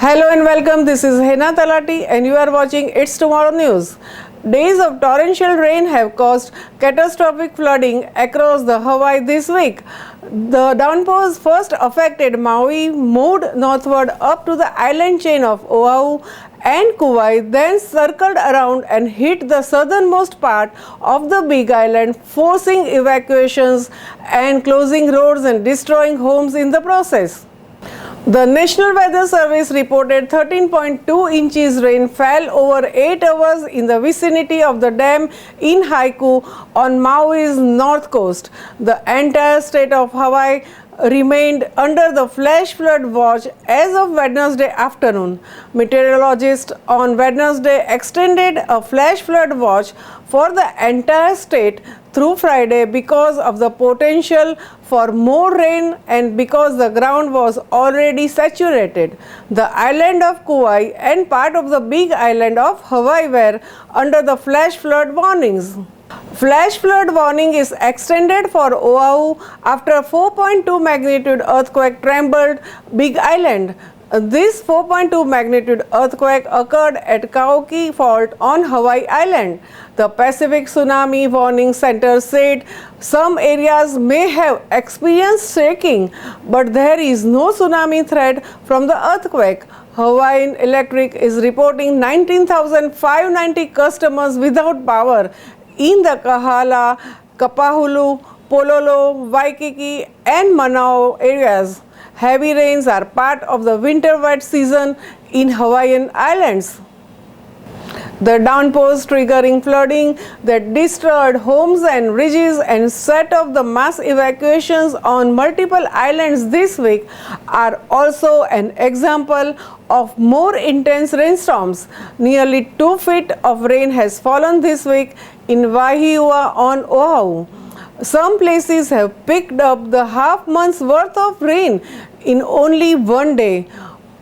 Hello and welcome. This is Hena Talati and you are watching It's Tomorrow News. Days of torrential rain have caused catastrophic flooding across the Hawaii this week. The downpours first affected Maui, moved northward up to the island chain of Oahu and Kauai, then circled around and hit the southernmost part of the Big Island, forcing evacuations and closing roads and destroying homes in the process. The National Weather Service reported 13.2 inches rain fell over 8 hours in the vicinity of the dam in Haiku on Maui's north coast. The entire state of Hawaii remained under the flash flood watch as of Wednesday afternoon. Meteorologists on Wednesday extended a flash flood watch for the entire state through Friday because of the potential for more rain and because the ground was already saturated. The island of Kauai and part of the Big Island of Hawaii were under the flash flood warnings. Flash flood warning is extended for Oahu after a 4.2 magnitude earthquake trembled Big Island. This 4.2 magnitude earthquake occurred at Kauai Fault on Hawaii Island. The Pacific Tsunami Warning Center said some areas may have experienced shaking, but there is no tsunami threat from the earthquake. Hawaiian Electric is reporting 19,590 customers without power in the Kahala, Kapahulu, Pololo, Waikiki and Manao areas. Heavy rains are part of the winter wet season in Hawaiian Islands. The downpours triggering flooding that destroyed homes and ridges and set off the mass evacuations on multiple islands this week are also an example of more intense rainstorms. Nearly 2 feet of rain has fallen this week in Wahiawa on Oahu. Some places have picked up the half month's worth of rain in only one day.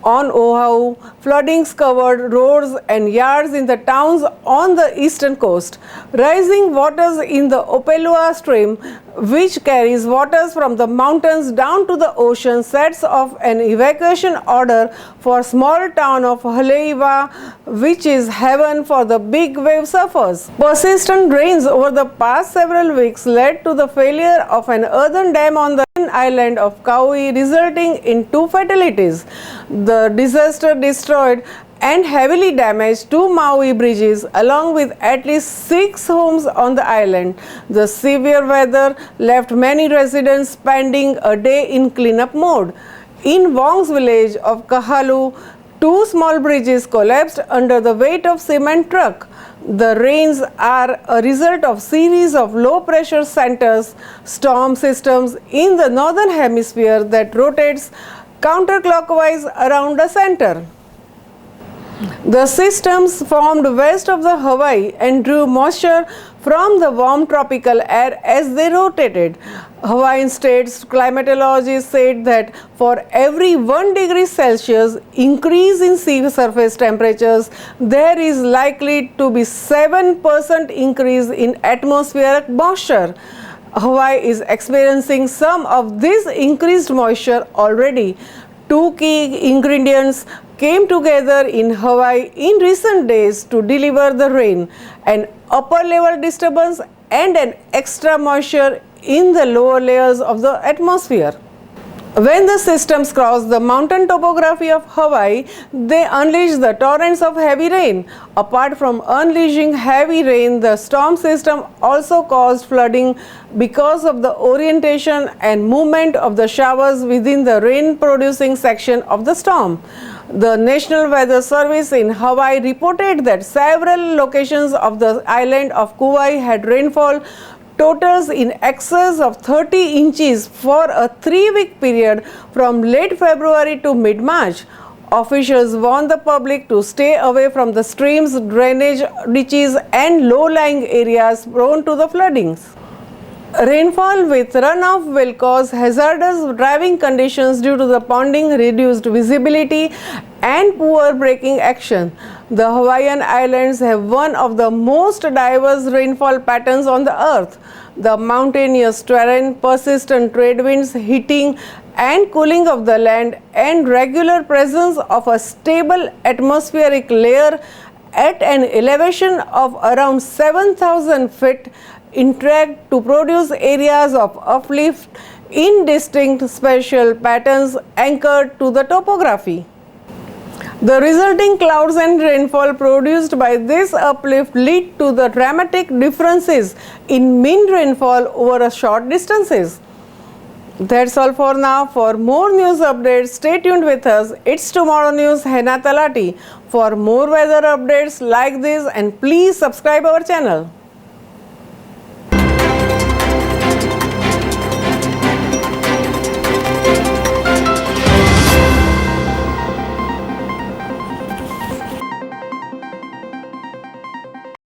On Oahu, floodings covered roads and yards in the towns on the eastern coast. Rising waters in the Opelua stream, which carries waters from the mountains down to the ocean, sets off an evacuation order for small town of Haleiwa, which is heaven for the big wave surfers. Persistent rains over the past several weeks led to the failure of an earthen dam on the island of Kauai, resulting in 2 fatalities. The disaster destroyed and heavily damaged 2 Maui bridges along with at least 6 homes on the island. The severe weather left many residents spending a day in cleanup mode. In Wong's village of Kahalu, 2 small bridges collapsed under the weight of cement truck. The rains are a result of series of low pressure centers, storm systems in the northern hemisphere that rotates counterclockwise around the center. The systems formed west of the Hawaii and drew moisture from the warm tropical air as they rotated. Hawaiian state's climatologists said that for every 1 degree Celsius increase in sea surface temperatures, there is likely to be 7% increase in atmospheric moisture. Hawaii is experiencing some of this increased moisture already. 2 key ingredients came together in Hawaii in recent days to deliver the rain: an upper level disturbance and an extra moisture in the lower layers of the atmosphere. When the systems cross the mountain topography of Hawaii, they unleash the torrents of heavy rain. Apart from unleashing heavy rain, the storm system also caused flooding because of the orientation and movement of the showers within the rain-producing section of the storm. The National Weather Service in Hawaii reported that several locations of the island of Kauai had rainfall totals in excess of 30 inches for a 3-week period from late February to mid-March. Officials warned the public to stay away from the streams, drainage ditches and low-lying areas prone to the floodings. Rainfall with runoff will cause hazardous driving conditions due to the ponding, reduced visibility and poor braking action. The Hawaiian Islands have one of the most diverse rainfall patterns on the earth. The mountainous terrain, persistent trade winds, heating and cooling of the land, and regular presence of a stable atmospheric layer at an elevation of around 7,000 feet interact to produce areas of uplift in distinct spatial patterns anchored to the topography. The resulting clouds and rainfall produced by this uplift lead to the dramatic differences in mean rainfall over a short distances. That's all for now. For more news updates, stay tuned with us. It's Tomorrow News, Hena Talati. For more weather updates like this, and please subscribe our channel.